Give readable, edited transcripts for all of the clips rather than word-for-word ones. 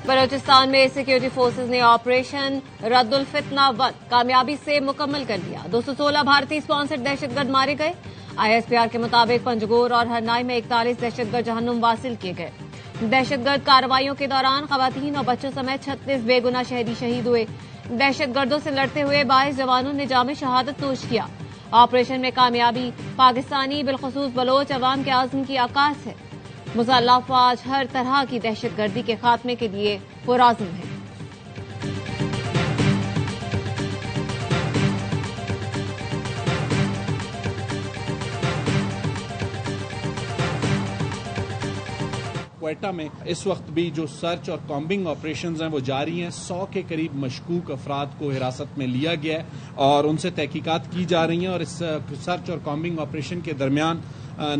بلوچستان میں security forces نے operation ردل فتنہ 1 کامیابی سے مکمل کر لیا۔ 216 بھارتی اسپانسرڈ دہشت گرد مارے گئے۔ ISPR کے مطابق پنجگور اور ہرنائی میں 41 دہشت گرد جہنم واصل کیے گئے۔ دہشت گرد کارروائیوں کے دوران خواتین اور بچوں سمیت 36 بے گناہ شہری شہید ہوئے۔ دہشت گردوں سے لڑتے ہوئے 22 جوانوں نے جام شہادت نوش کیا۔ آپریشن میں کامیابی پاکستانی بالخصوص بلوچ عوام کے عزم کی عکاس ہے۔ مسلح افواج ہر طرح کی دہشت گردی کے خاتمے کے لیے پرعزم ہے۔ کوئٹہ میں اس وقت بھی جو سرچ اور کامبنگ آپریشنز ہیں وہ جاری ہیں۔ 100 کے قریب مشکوک افراد کو حراست میں لیا گیا ہے اور ان سے تحقیقات کی جا رہی ہیں، اور اس سرچ اور کامبنگ آپریشن کے درمیان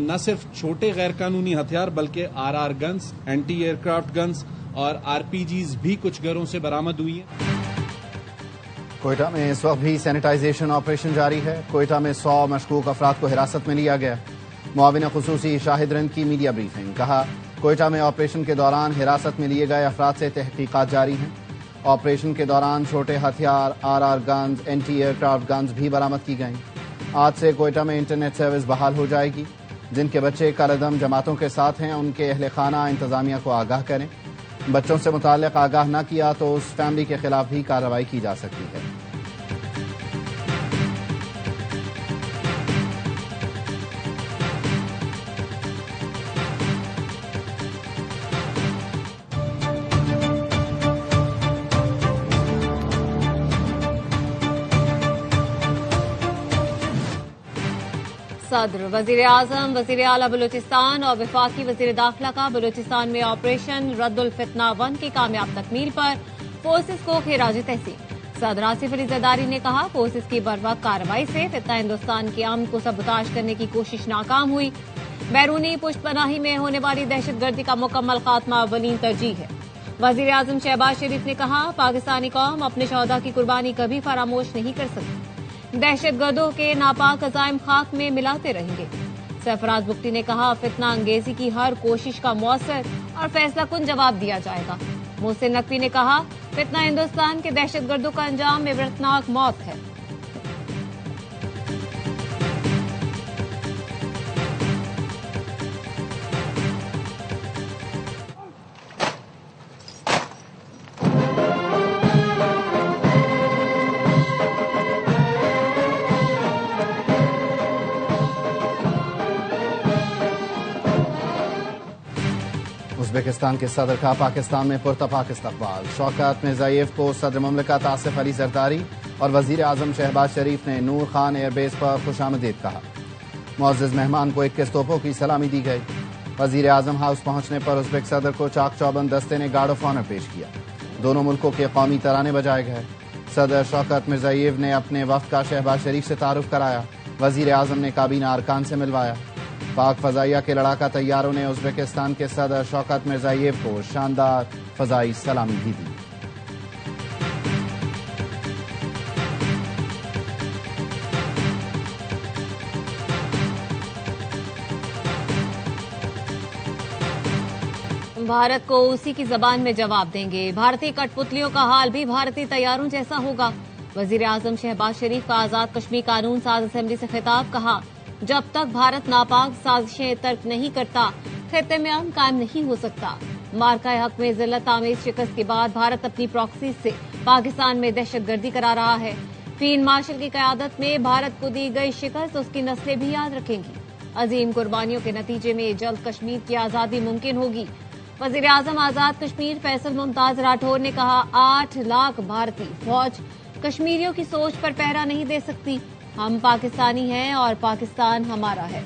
نہ صرف چھوٹے غیر قانونی ہتھیار بلکہ RR guns, anti aircraft guns اور RPGs بھی کچھ گھروں سے برآمد ہوئی ہیں۔ کوئٹہ میں اس وقت بھی سینیٹائزیشن آپریشن جاری ہے۔ کوئٹہ میں 100 مشکوک افراد کو حراست میں لیا گیا۔ معاون خصوصی شاہد رند کی میڈیا بریفنگ، کہا کوئٹہ میں آپریشن کے دوران حراست میں لیے گئے افراد سے تحقیقات جاری ہیں۔ آپریشن کے دوران چھوٹے ہتھیار RR guns, anti aircraft guns بھی برآمد کی گئیں۔ آج سے کوئٹہ میں انٹرنیٹ سروس بحال ہو جائے گی۔ جن کے بچے کالعدم جماعتوں کے ساتھ ہیں ان کے اہل خانہ انتظامیہ کو آگاہ کریں۔ بچوں سے متعلق آگاہ نہ کیا تو اس فیملی کے خلاف بھی کارروائی کی جا سکتی ہے۔ صدر، وزیر اعظم، وزیر اعلیٰ بلوچستان اور وفاقی وزیر داخلہ کا بلوچستان میں آپریشن رد الفتنہ 1 کی کامیاب تکمیل پر فورسز کو خراج تحسین۔ صدر آصف علی زرداری نے کہا فورسز کی بروقت کارروائی سے فتنہ ہندوستان کے امن کو سبوتاژ کرنے کی کوشش ناکام ہوئی۔ بیرونی پشت پناہی میں ہونے والی دہشت گردی کا مکمل خاتمہ اولین ترجیح ہے۔ وزیر اعظم شہباز شریف نے کہا پاکستانی قوم اپنے شہداء کی قربانی کبھی فراموش نہیں کر سکتی۔ دہشت گردوں کے ناپاک عزائم خاک میں ملاتے رہیں گے۔ سرفراز بگٹی نے کہا فتنہ انگیزی کی ہر کوشش کا مؤثر اور فیصلہ کن جواب دیا جائے گا۔ محسن نقوی نے کہا فتنہ ہندوستان کے دہشت گردوں کا انجام عبرتناک موت ہے۔ ازبکستان کے صدر کا پاکستان میں پرتپاک استقبال۔ شوکت مرزائیف کو صدر مملکت آصف علی زرداری اور وزیر اعظم شہباز شریف نے نور خان ایئر بیس پر خوش آمدید کہا۔ معزز مہمان کو 21 توپوں کی سلامی دی گئی۔ وزیر اعظم ہاؤس پہنچنے پر ازبک صدر کو چاق چوبند دستے نے گارڈ آف آنر پیش کیا۔ دونوں ملکوں کے قومی ترانے بجائے گئے۔ صدر شوکت مرزائیف نے اپنے وفد کا شہباز شریف سے تعارف کرایا۔ وزیر اعظم نے کابینہ ارکان سے ملوایا۔ پاک فضائیہ کے لڑاکا طیاروں نے ازبکستان کے صدر شوکت مرزائیف کو شاندار فضائی سلامی بھی دی۔ بھارت کو اسی کی زبان میں جواب دیں گے۔ بھارتی کٹ پتلیوں کا حال بھی بھارتی طیاروں جیسا ہوگا۔ وزیر اعظم شہباز شریف کا آزاد کشمیر قانون ساز اسمبلی سے خطاب، کہا جب تک بھارت ناپاک سازشیں ترک نہیں کرتا خطے میں امن قائم نہیں ہو سکتا۔ مارکہ حق میں ذلت آمیز شکست کے بعد بھارت اپنی پراکسی سے پاکستان میں دہشت گردی کرا رہا ہے۔ فیلڈ مارشل کی قیادت میں بھارت کو دی گئی شکست اس کی نسلیں بھی یاد رکھیں گی۔ عظیم قربانیوں کے نتیجے میں جلد کشمیر کی آزادی ممکن ہوگی۔ وزیر اعظم آزاد کشمیر فیصل ممتاز راٹھور نے کہا 8 لاکھ بھارتی فوج کشمیریوں کی سوچ پر پہرا نہیں دے سکتی۔ ہم پاکستانی ہیں اور پاکستان ہمارا ہے۔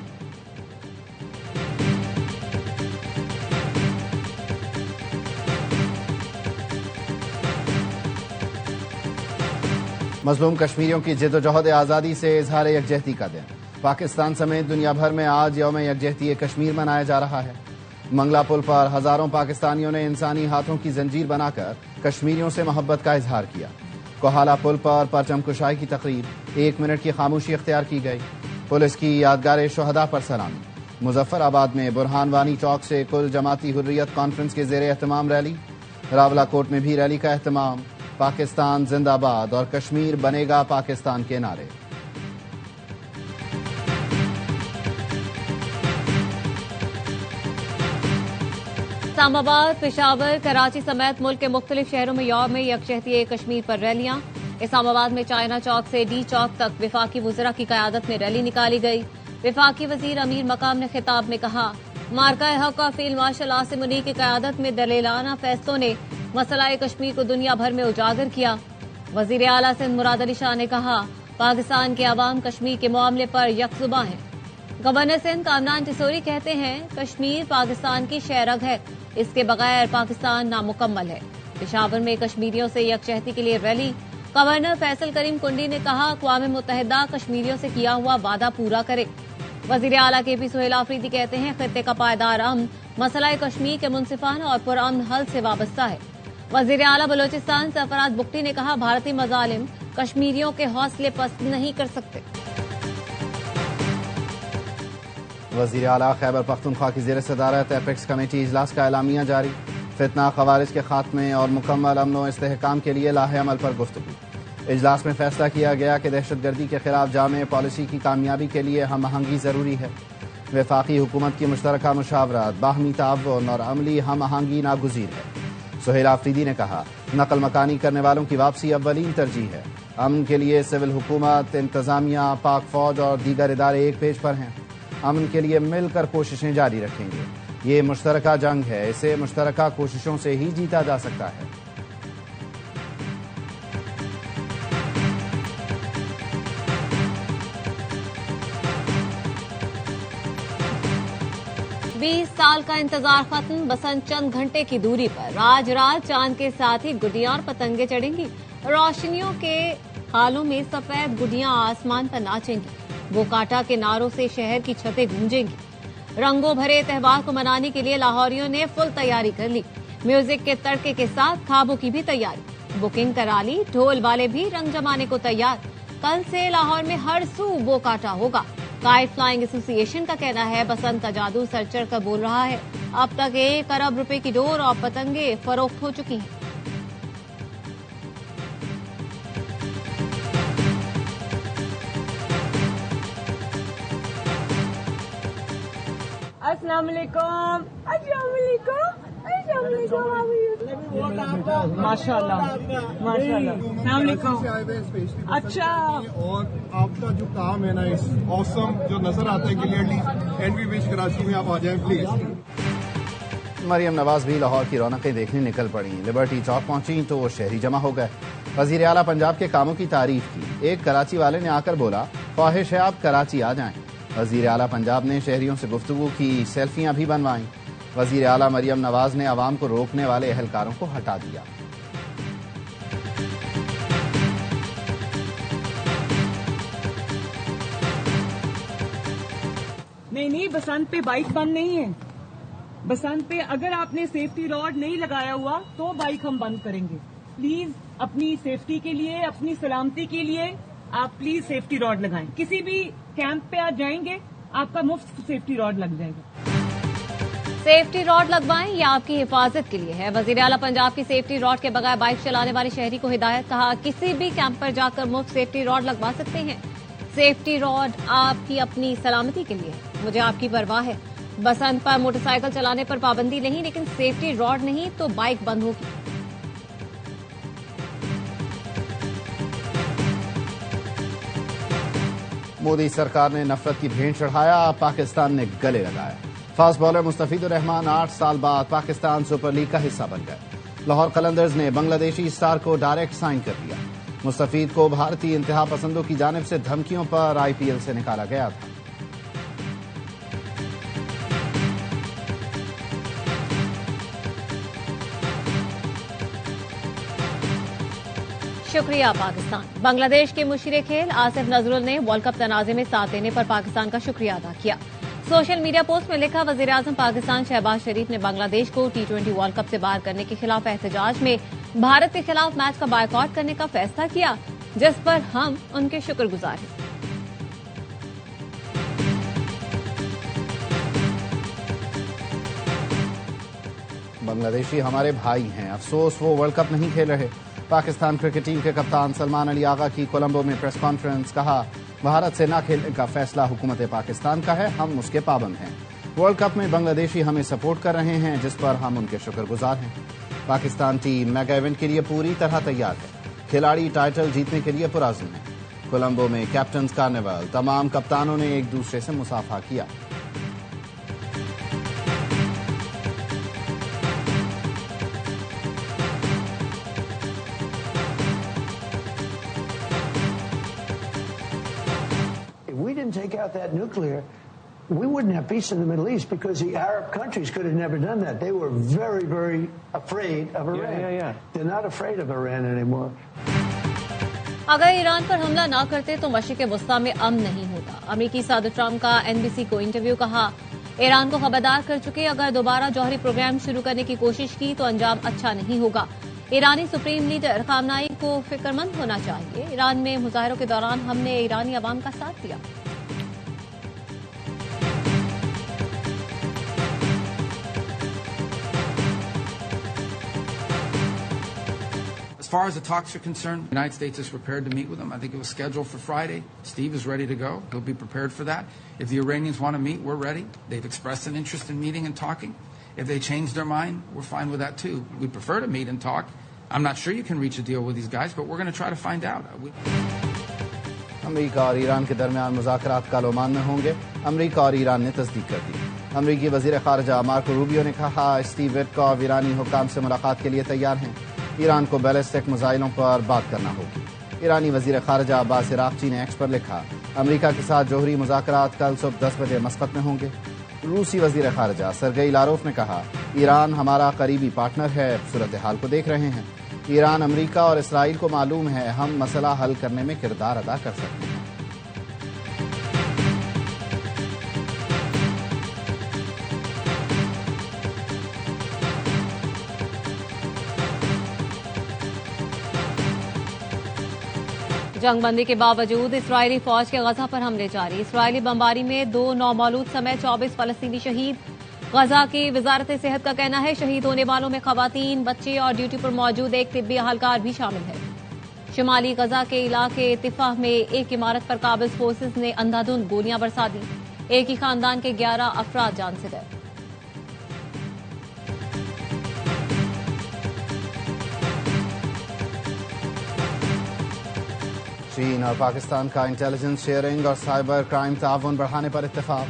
مظلوم کشمیریوں کی جد و جہد آزادی سے اظہار یکجہتی کا دن۔ پاکستان سمیت دنیا بھر میں آج یوم یکجہتی کشمیر منایا جا رہا ہے۔ منگلا پل پر ہزاروں پاکستانیوں نے انسانی ہاتھوں کی زنجیر بنا کر کشمیریوں سے محبت کا اظہار کیا۔ کوہالہ پل پر پرچم کشائی کی تقریب، 1 منٹ کی خاموشی اختیار کی گئی۔ پولیس کی یادگار شہداء پر سلامی۔ مظفر آباد میں برہان وانی چوک سے کل جماعتی حریت کانفرنس کے زیر اہتمام ریلی۔ راولا کوٹ میں بھی ریلی کا اہتمام، پاکستان زندہ باد اور کشمیر بنے گا پاکستان کے نعرے۔ اسلام آباد، پشاور، کراچی سمیت ملک کے مختلف شہروں میں یوم یکجہتی کشمیر پر ریلیاں۔ اسلام آباد میں چائنا چوک سے ڈی چوک تک وفاقی وزراء کی قیادت میں ریلی نکالی گئی۔ وفاقی وزیر امیر مقام نے خطاب میں کہا، مارکہ حق اور فیلڈ مارشل عاصم منی کی قیادت میں دلیلانہ فیصلوں نے مسئلہ کشمیر کو دنیا بھر میں اجاگر کیا۔ وزیر اعلیٰ سندھ مراد علی شاہ نے کہا، پاکستان کے عوام کشمیر کے معاملے پر یکزباں ہیں۔ گورنر سندھ کامران ٹسوری کہتے ہیں، کشمیر پاکستان کی شہرگ ہے، اس کے بغیر پاکستان نامکمل ہے۔ پشاور میں کشمیریوں سے یکجہتی کے لیے ریلی۔ گورنر فیصل کریم کنڈی نے کہا، اقوام متحدہ کشمیریوں سے کیا ہوا وعدہ پورا کرے۔ وزیر اعلیٰ کے پی سہیل آفریدی کہتے ہیں، خطے کا پائیدار امن مسئلہ کشمیر کے منصفانہ اور پرامن حل سے وابستہ ہے۔ وزیر اعلیٰ بلوچستان سرفراز بگٹی نے کہا، بھارتی مظالم کشمیریوں کے حوصلے پست نہیں کر سکتے۔ وزیر اعلیٰ خیبر پختونخوا کی زیر صدارت ایپیکس کمیٹی اجلاس کا اعلامیہ جاری۔ فتنہ خوارج کے خاتمے اور مکمل امن و استحکام کے لیے لاہ عمل پر گفتگو۔ اجلاس میں فیصلہ کیا گیا کہ دہشت گردی کے خلاف جامع پالیسی کی کامیابی کے لیے ہم آہنگی ضروری ہے۔ وفاقی حکومت کی مشترکہ مشاورت، باہمی تعاون اور عملی ہم آہنگی ناگزیر ہے۔ سہیل آفریدی نے کہا، نقل مکانی کرنے والوں کی واپسی اولین ترجیح ہے۔ امن کے لیے سول حکومت، انتظامیہ، پاک فوج اور دیگر ادارے ایک پیج پر ہیں۔ امن کے لیے مل کر کوششیں جاری رکھیں گے۔ یہ مشترکہ جنگ ہے، اسے مشترکہ کوششوں سے ہی جیتا جا سکتا ہے۔ بیس سال کا انتظار ختم، بسنت چند گھنٹے کی دوری پر آج رات چاند کے ساتھ ہی گڈیاں اور پتنگیں چڑھیں گی۔ روشنیوں کے ہالوں میں سفید گڈیاں آسمان پر ناچیں گی۔ وہ کاٹا کے نعروں سے شہر کی چھتیں گونجیں گی۔ رنگوں بھرے تہوار کو منانے کے لیے لاہوریوں نے فل تیاری کر لی۔ میوزک کے تڑکے کے ساتھ کھابوں کی بھی تیاری، بکنگ کرا لی۔ ڈھول والے بھی رنگ جمانے کو تیار۔ کل سے لاہور میں ہر سو وہ کاٹا ہوگا۔ کائٹ فلائنگ ایسوسی ایشن کا کہنا ہے، بسنت کا جادو سر چڑھ کر بول رہا ہے۔ اب تک 1 ارب روپے کی ڈور اور پتنگیں فروخت ہو چکی ہیں۔ السلام علیکم۔ السلام علیکم۔ السلام علیکم۔ ماشاء اللہ ماشاء اللہ۔ السلام علیکم۔ اچھا، اور آپ کا جو کام ہے نا، اس اوسم جو نظر آتا ہے کلیئرلی، اینڈ وی وش کراچی میں آپ آ جائیں پلیز۔ مریم نواز بھی لاہور کی رونقیں دیکھنے نکل پڑیں۔ لبرٹی چوک پہنچیں تو شہری جمع ہو گئے۔ وزیر اعلیٰ پنجاب کے کاموں کی تعریف کی۔ ایک کراچی والے نے آ کر بولا، خواہش ہے آپ کراچی آ جائیں۔ وزیر اعلیٰ پنجاب نے شہریوں سے گفتگو کی، سیلفیاں بھی بنوائیں۔ وزیر اعلیٰ مریم نواز نے عوام کو روکنے والے اہلکاروں کو ہٹا دیا۔ نہیں، بسنت پہ بائک بند نہیں ہے۔ بسنت پہ اگر آپ نے سیفٹی راڈ نہیں لگایا ہوا تو بائک ہم بند کریں گے۔ پلیز اپنی سیفٹی کے لیے، اپنی سلامتی کے لیے آپ پلیز سیفٹی راڈ لگائیں۔ کسی بھی کیمپ پہ آپ جائیں گے، آپ کا مفت سیفٹی راڈ لگ جائے گا۔ سیفٹی راڈ لگوائیں، یہ آپ کی حفاظت کے لیے ہے۔ وزیر اعلیٰ پنجاب کی سیفٹی راڈ کے بغیر بائک چلانے والے شہری کو ہدایت، کہا کسی بھی کیمپ پر جا کر مفت سیفٹی راڈ لگوا سکتے ہیں۔ سیفٹی راڈ آپ کی اپنی سلامتی کے لیے ہے، مجھے آپ کی پرواہ ہے۔ بسنت پر موٹر سائیکل چلانے پر پابندی نہیں، لیکن سیفٹی راڈ نہیں تو بائک بند ہوگی۔ مودی سرکار نے نفرت کی بھینٹ چڑھایا، پاکستان نے گلے لگایا۔ فاسٹ بالر مستفید الرحمان 8 سال بعد پاکستان سپر لیگ کا حصہ بن گئے۔ لاہور قلندرز نے بنگلہ دیشی سٹار کو ڈائریکٹ سائن کر دیا۔ مستفید کو بھارتی انتہا پسندوں کی جانب سے دھمکیوں پر آئی پی ایل سے نکالا گیا تھا۔ شکریہ پاکستان۔ بنگلہ دیش کے مشیر کھیل آصف نذرل نے ورلڈ کپ تنازع میں ساتھ دینے پر پاکستان کا شکریہ ادا کیا۔ سوشل میڈیا پوسٹ میں لکھا، وزیر اعظم پاکستان شہباز شریف نے بنگلہ دیش کو T20 ورلڈ کپ سے باہر کرنے کے خلاف احتجاج میں بھارت کے خلاف میچ کا بائیکاٹ کرنے کا فیصلہ کیا، جس پر ہم ان کے شکر گزار ہیں۔ بنگلہ دیشی ہمارے بھائی ہیں، افسوس وہ ورلڈ کپ نہیں کھیل رہے۔ پاکستان کرکٹ ٹیم کے کپتان سلمان علی آغا کی کولمبو میں پریس کانفرنس، کہا بھارت سے نہ کھیلنے کا فیصلہ حکومت پاکستان کا ہے، ہم اس کے پابند ہیں۔ ورلڈ کپ میں بنگلہ دیشی ہمیں سپورٹ کر رہے ہیں جس پر ہم ان کے شکر گزار ہیں۔ پاکستان ٹیم میگا ایونٹ کے لیے پوری طرح تیار ہے، کھلاڑی ٹائٹل جیتنے کے لیے پرعزم ہیں۔ کولمبو میں کیپٹنز کارنیول، تمام کپتانوں نے ایک دوسرے سے مصافحہ کیا۔ We didn't take out that nuclear, we wouldn't have peace in the Middle East because the Arab countries could have never done that. They were very, very afraid of Iran. They're not afraid of Iran anymore. اگر ایران پر حملہ نہ کرتے تو مشرق وسطی میں امن نہیں ہوتا۔ امریکی صدر ٹرمپ کا NBC کو انٹرویو، کہا ایران کو خبردار کر چکے، اگر دوبارہ جوہری پروگرام شروع کرنے کی کوشش کی تو انجام اچھا نہیں ہوگا۔ ایرانی سپریم لیڈر خامنائی کو فکر مند ہونا چاہیے، ایران میں مظاہروں کے دوران ہم نے ایرانی عوام کا ساتھ دیا۔ As far as the talks are concerned, the United States is prepared to meet with them. I think it was scheduled for Friday. Steve is ready to go. He'll be prepared for that. If the Iranians want to meet, we're ready. They've expressed an interest in meeting and talking. If they change their mind, we're fine with that too. We prefer to meet and talk. I'm not sure you can reach a deal with these guys, but we're going to try to find out. امریکہ اور ایران کے درمیان مذاکرات کل Oman میں ہوں گے، امریکہ اور ایران نے تصدیق کر دی۔ امریکی وزیر خارجہ مارکو روبیو نے کہا اسٹیو وٹکوف ایرانی حکام سے ملاقات کے لیے تیار ہیں، ایران کو بیلسٹک میزائلوں پر بات کرنا ہوگی۔ ایرانی وزیر خارجہ عباس عراقچی نے ایکس پر لکھا امریکہ کے ساتھ جوہری مذاکرات کل صبح 10 بجے مسقط میں ہوں گے۔ روسی وزیر خارجہ سرگئی لاروف نے کہا ایران ہمارا قریبی پارٹنر ہے، صورتحال کو دیکھ رہے ہیں، ایران، امریکہ اور اسرائیل کو معلوم ہے ہم مسئلہ حل کرنے میں کردار ادا کر سکتے ہیں۔ جنگ بندی کے باوجود اسرائیلی فوج کے غزہ پر حملے جاری، اسرائیلی بمباری میں 2 نومولود سمیت 24 فلسطینی شہید۔ غزہ کی وزارت صحت کا کہنا ہے شہید ہونے والوں میں خواتین، بچے اور ڈیوٹی پر موجود ایک طبی اہلکار بھی شامل ہے۔ شمالی غزہ کے علاقے تفاح میں ایک عمارت پر قابض فورسز نے اندھا دھند گولیاں برسا دیں، ایک ہی خاندان کے 11 افراد جان سے گئے۔ چین اور پاکستان کا انٹیلیجنس شیئرنگ اور سائبر کرائم تعاون بڑھانے پر اتفاق۔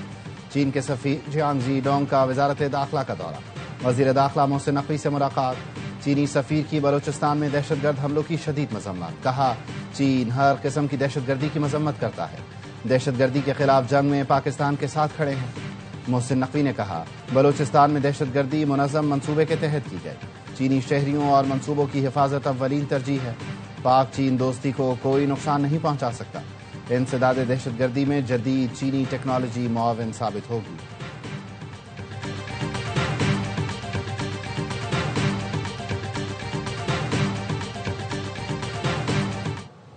چین کے سفیر جیانگ جی ڈونگ کا وزارت داخلہ کا دورہ، وزیر داخلہ محسن نقوی سے ملاقات۔ چینی سفیر کی بلوچستان میں دہشت گرد حملوں کی شدید مذمت، کہا چین ہر قسم کی دہشت گردی کی مذمت کرتا ہے، دہشت گردی کے خلاف جنگ میں پاکستان کے ساتھ کھڑے ہیں۔ محسن نقوی نے کہا بلوچستان میں دہشت گردی منظم منصوبے کے تحت کی گئی، چینی شہریوں اور منصوبوں کی حفاظت اولین ترجیح ہے، پاک چین دوستی کو کوئی نقصان نہیں پہنچا سکتا، انسداد دہشت گردی میں جدید چینی ٹیکنالوجی معاون ثابت ہوگی۔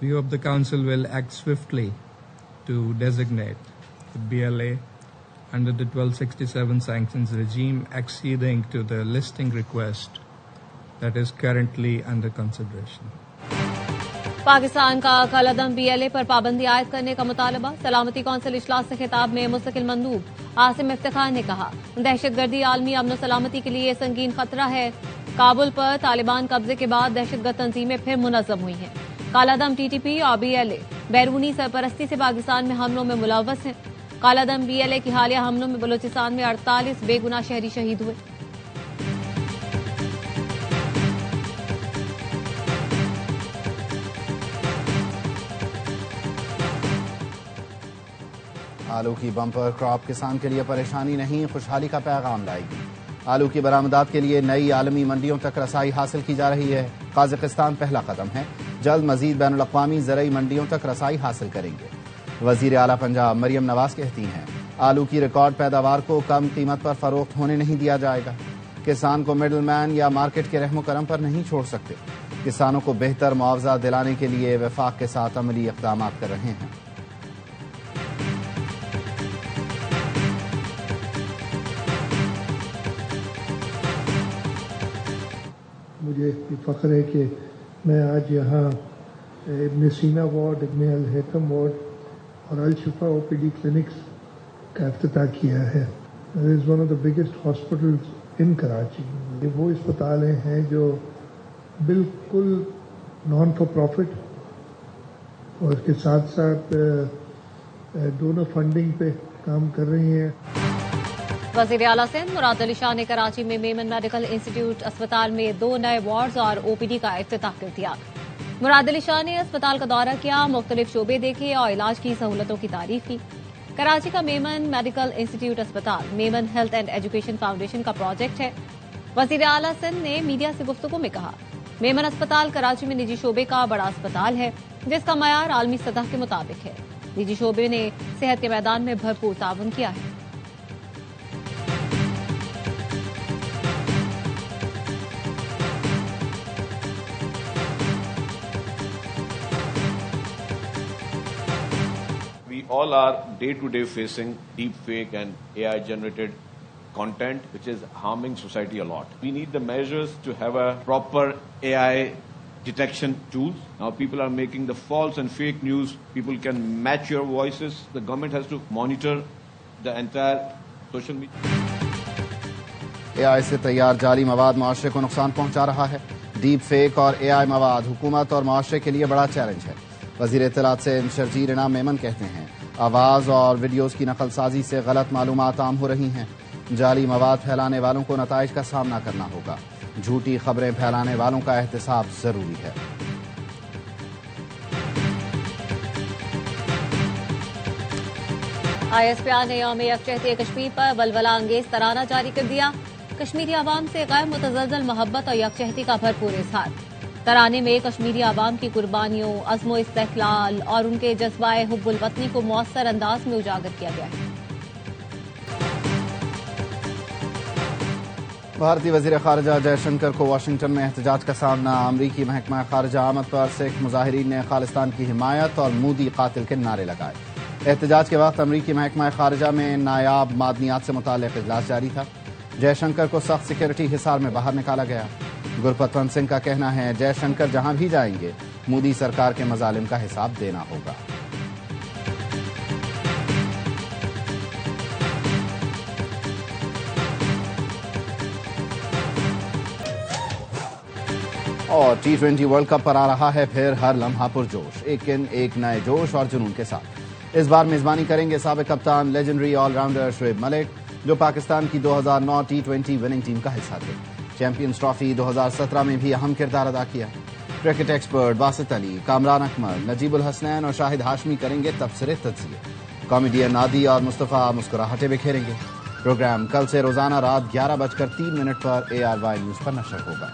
We hope the Council will act swiftly to designate the BLA under the 1267 sanctions regime acceding to the listing request that is currently under consideration. Pakistan کا کالعدم BLA پر پابندی عائد کرنے کا مطالبہ، سلامتی کونسل اجلاس سے خطاب میں مستقل مندوب عاصم افتخار نے کہا دہشت گردی عالمی امن و سلامتی کے لیے سنگین خطرہ ہے، کابل پر طالبان قبضے کے بعد دہشت گرد تنظیمیں پھر منظم ہوئی ہیں، کالعدم TTP اور BLA بیرونی سرپرستی سے پاکستان میں حملوں میں ملوث ہیں۔ کالعدم BLA کی حالیہ حملوں میں بلوچستان میں 48 بے گناہ شہری شہید ہوئے۔ آلو کی بمپر کراپ کسان کے لیے پریشانی نہیں، خوشحالی کا پیغام لائے گی۔ آلو کی برآمدات کے لیے نئی عالمی منڈیوں تک رسائی حاصل کی جا رہی ہے، قازقستان پہلا قدم ہے، جلد مزید بین الاقوامی زرعی منڈیوں تک رسائی حاصل کریں گے۔ وزیر اعلیٰ پنجاب مریم نواز کہتی ہیں آلو کی ریکارڈ پیداوار کو کم قیمت پر فروخت ہونے نہیں دیا جائے گا، کسان کو مڈل مین یا مارکیٹ کے رحم و کرم پر نہیں چھوڑ سکتے، کسانوں کو بہتر معاوضہ دلانے کے لیے وفاق کے ساتھ عملی اقدامات کر رہے ہیں۔ مجھے یہ فخر ہے کہ میں آج یہاں ابن سینا وارڈ، ابن الحکم وارڈ اور الشفا او پی ڈی کلینکس کا افتتاح کیا ہے. It is one of the biggest hospitals in Karachi. یہ وہ اسپتال ہیں جو بالکل نان فار پروفٹ اور اس کے ساتھ ساتھ ڈونر فنڈنگ پہ کام کر رہی ہیں. وزیر اعلیٰ سندھ مراد علی شاہ نے کراچی میں میمن میڈیکل انسٹیٹیوٹ اسپتال میں 2 نئے وارڈز اور او پی ڈی کا افتتاح کر دیا. مراد علی شاہ نے اسپتال کا دورہ کیا، مختلف شعبے دیکھے اور علاج کی سہولتوں کی تعریف کی. کراچی کا میمن میڈیکل انسٹیٹیوٹ اسپتال Memon health and education foundation کا پروجیکٹ ہے. وزیر اعلیٰ سندھ نے میڈیا سے گفتگو میں کہا، میمن اسپتال کراچی میں نجی شعبے کا بڑا اسپتال ہے جس کا معیار عالمی سطح کے مطابق ہے. نجی شعبے نے صحت کے میدان میں بھرپور تعاون کیا ہے. We all are day-to-day facing deep fake and AI-generated content which is harming society a lot. We need the measures to have a proper AI detection tools. Now people are making the false and fake news. People can match your voices. The government has to monitor the entire social media. AI سے تیار جعلی مواد معاشرے کو نقصان پہنچا رہا ہے. ڈیپ فیک اور AI مواد حکومت اور معاشرے کے لیے بڑا چیلنج ہے. وزیر اطلاعات سے شرجیل انعام میمن کہتے ہیں آواز اور ویڈیوز کی نقل سازی سے غلط معلومات عام ہو رہی ہیں. جعلی مواد پھیلانے والوں کو نتائج کا سامنا کرنا ہوگا. جھوٹی خبریں پھیلانے والوں کا احتساب ضروری ہے. ISPR نے یوم یکجہتی کشمیر پر ولولہ انگیز ترانہ جاری کر دیا. کشمیری عوام سے غیر متزلزل محبت اور یکجہتی کا بھرپور اظہار. ترانے میں کشمیری عوام کی قربانیوں، عزم و استقلال اور ان کے جذبہ حب الوطنی کو مؤثر انداز میں اجاگر کیا گیا ہے. بھارتی وزیر خارجہ جے شنکر کو واشنگٹن میں احتجاج کا سامنا. امریکی محکمہ خارجہ آمد پر سکھ مظاہرین نے خالستان کی حمایت اور مودی قاتل کے نعرے لگائے. احتجاج کے وقت امریکی محکمہ خارجہ میں نایاب معدنیات سے متعلق اجلاس جاری تھا. جے شنکر کو سخت سیکورٹی حصار میں باہر نکالا گیا. گرپتونت سنگھ کا کہنا ہے جے شنکر جہاں بھی جائیں گے مودی سرکار کے مظالم کا حساب دینا ہوگا. اور T20 ورلڈ کپ پر آ رہا ہے پھر ہر لمحہ پرجوش. ایک نئے جوش اور جنون کے ساتھ اس بار میزبانی کریں گے سابق کپتان legendary all rounder Shoaib Malik جو پاکستان کی 2009 T20 وننگ ٹیم کا حصہ تھے. چیمپئنز ٹرافی 2017 میں بھی اہم کردار ادا کیا. کرکٹ ایکسپرٹ باسط علی، کامران اکمل، نجیب الحسنین اور شاہد ہاشمی کریں گے تبصرے تجزیے. کامیڈین نادی اور مصطفیٰ مسکراہٹیں بکھیریں گے. پروگرام کل سے روزانہ رات 11:03 پر ARY نیوز پر نشر ہوگا.